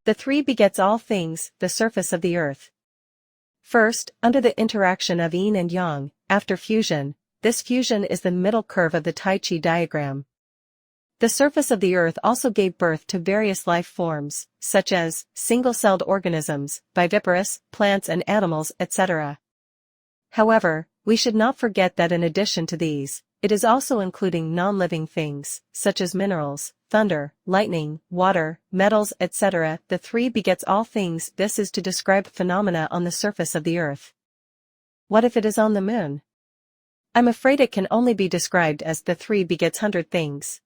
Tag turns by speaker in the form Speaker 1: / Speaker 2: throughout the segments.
Speaker 1: The three begets all things, the surface of the earth. First, under the interaction of yin and yang, after fusion, this fusion is the middle curve of the Tai Chi diagram. The surface of the earth also gave birth to various life forms, such as single-celled organisms, viviparous, plants and animals, etc. However, we should not forget that in addition to these, it is also including non-living things, such as minerals, thunder, lightning, water, metals, etc. The three begets all things. This is to describe phenomena on the surface of the earth. What if it is on the moon? I'm afraid it can only be described as the three begets 100 things.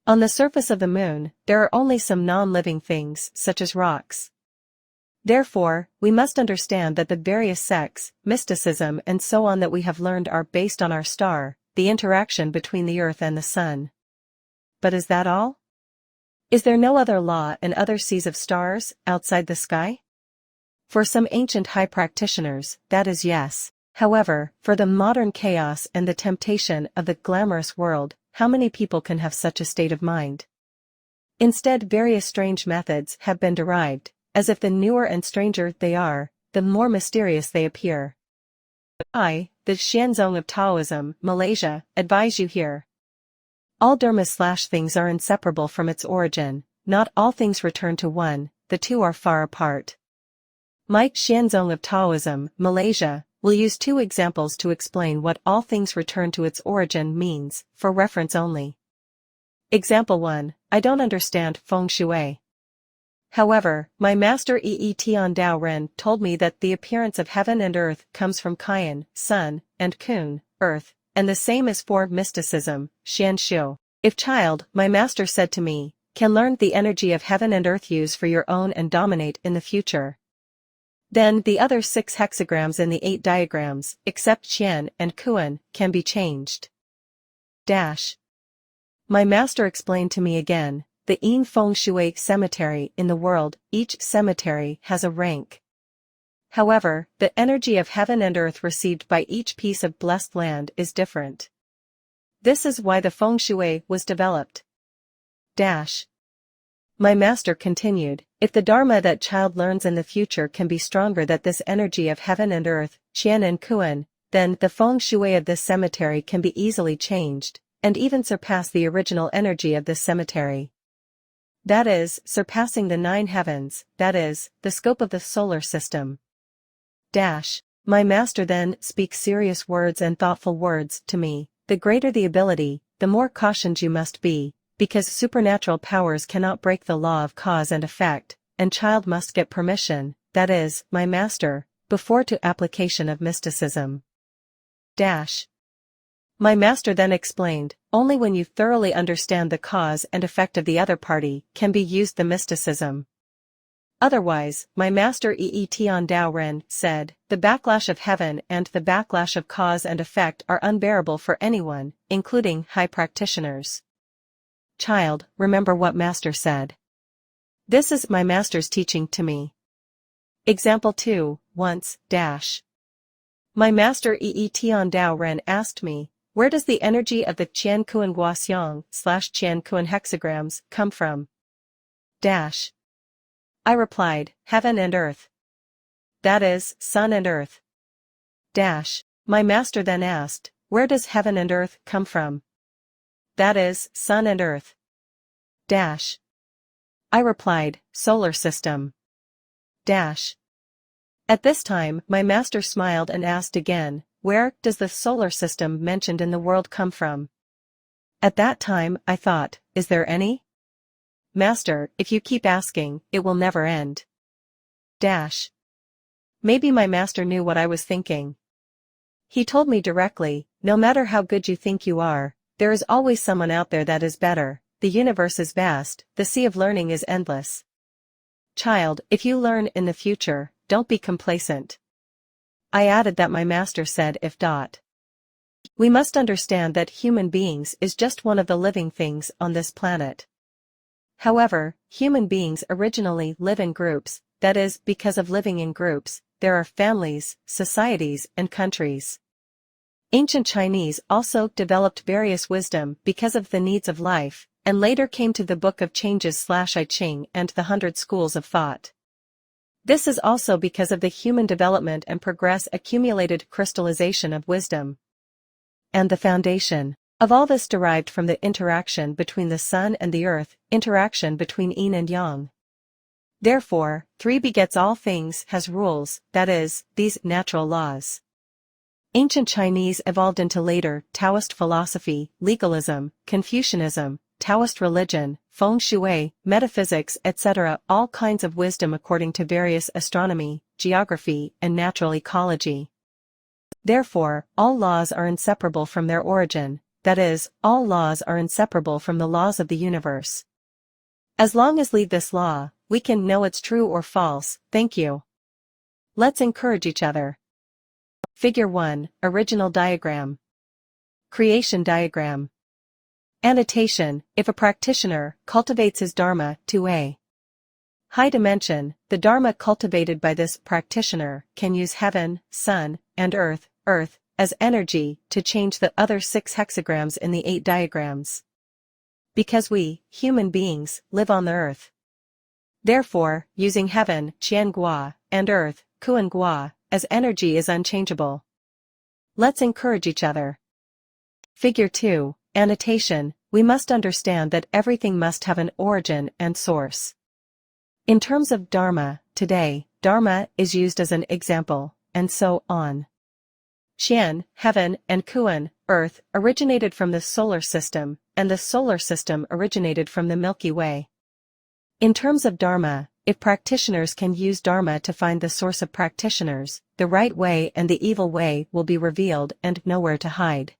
Speaker 1: On the surface of the moon, there are only some non-living things, such as rocks. Therefore, we must understand that the various sects, mysticism and so on that we have learned are based on our star, the interaction between the earth and the sun. But is that all? Is there no other law and other seas of stars, outside the sky? For some ancient high practitioners, that is yes. However, for the modern chaos and the temptation of the glamorous world, how many people can have such a state of mind? Instead, various strange methods have been derived, as if the newer and stranger they are, the more mysterious they appear. I, the Xianzong of Taoism, Malaysia, advise you here. All dharma/things are inseparable from its origin, not all things return to one, the two are far apart. Mike Xianzong of Taoism, Malaysia, will use two examples to explain what all things return to its origin means, for reference only. Example 1, I don't understand feng shui. However, my master Tian Dao Ren told me that the appearance of heaven and earth comes from Qian, sun, and Kun, earth, and the same is for mysticism, Xian Shu. If child, my master said to me, can learn the energy of heaven and earth use for your own and dominate in the future. Then the other 6 hexagrams in the 8 diagrams, except Qian and Kuan, can be changed. My master explained to me again, the Yin Feng Shui cemetery in the world, each cemetery has a rank. However, the energy of heaven and earth received by each piece of blessed land is different. This is why the Feng Shui was developed. My master continued, if the Dharma that child learns in the future can be stronger than this energy of heaven and earth, Qian and Kuan, then the Feng Shui of this cemetery can be easily changed, and even surpass the original energy of this cemetery. That is, surpassing the 9 heavens, that is, the scope of the solar system. My master then speaks serious words and thoughtful words to me, the greater the ability, the more cautioned you must be, because supernatural powers cannot break the law of cause and effect, and child must get permission, that is, my master, before to application of mysticism. My master then explained, only when you thoroughly understand the cause and effect of the other party can be used the mysticism. Otherwise, my master Tian Dao Ren said, the backlash of heaven and the backlash of cause and effect are unbearable for anyone, including high practitioners. Child, remember what master said. This is my master's teaching to me. Example 2, once, My master Tian Dao Ren asked me, where does the energy of the Qian Kuan Guoxiang/Qian Kuan hexagrams come from? I replied, heaven and earth. That is, sun and earth. My master then asked, where does heaven and earth come from? That is, sun and earth. I replied, solar system. At this time, my master smiled and asked again, where does the solar system mentioned in the world come from? At that time, I thought, is there any? Master, if you keep asking, it will never end. Maybe my master knew what I was thinking. He told me directly, no matter how good you think you are, there is always someone out there that is better, the universe is vast, the sea of learning is endless. Child, if you learn in the future, don't be complacent. I added that my master said if. We must understand that human beings is just one of the living things on this planet. However, human beings originally live in groups, that is, because of living in groups, there are families, societies, and countries. Ancient Chinese also developed various wisdom because of the needs of life, and later came to the Book of Changes/I Ching and the 100 Schools of Thought. This is also because of the human development and progress accumulated crystallization of wisdom. And the foundation of all this derived from the interaction between the sun and the earth, interaction between yin and yang. Therefore, 3 begets all things has rules, that is, these natural laws. Ancient Chinese evolved into later Taoist philosophy, legalism, Confucianism, Taoist religion, feng shui, metaphysics, etc., all kinds of wisdom according to various astronomy, geography, and natural ecology. Therefore, all laws are inseparable from their origin, that is, all laws are inseparable from the laws of the universe. As long as leave this law, we can know it's true or false. Thank you. Let's encourage each other. Figure 1, Original Diagram. Creation Diagram. Annotation: if a practitioner cultivates his Dharma, 2a. High dimension, the Dharma cultivated by this practitioner can use heaven, sun, and earth, as energy to change the other 6 hexagrams in the 8 diagrams. Because we, human beings, live on the earth. Therefore, using heaven, Qian-Gua, and earth, Kuan-Gua, as energy is unchangeable. Let's encourage each other. Figure 2, Annotation: we must understand that everything must have an origin and source. In terms of Dharma, today, Dharma is used as an example, and so on. Qian, heaven, and Kuan, earth, originated from the solar system, and the solar system originated from the Milky Way. In terms of Dharma, if practitioners can use Dharma to find the source of practitioners, the right way and the evil way will be revealed and nowhere to hide.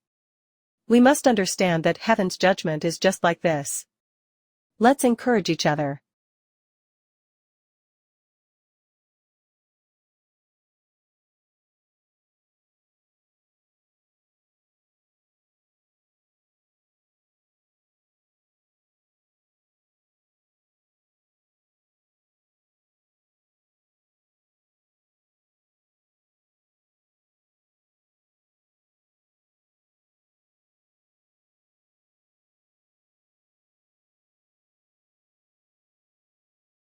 Speaker 1: We must understand that heaven's judgment is just like this. Let's encourage each other.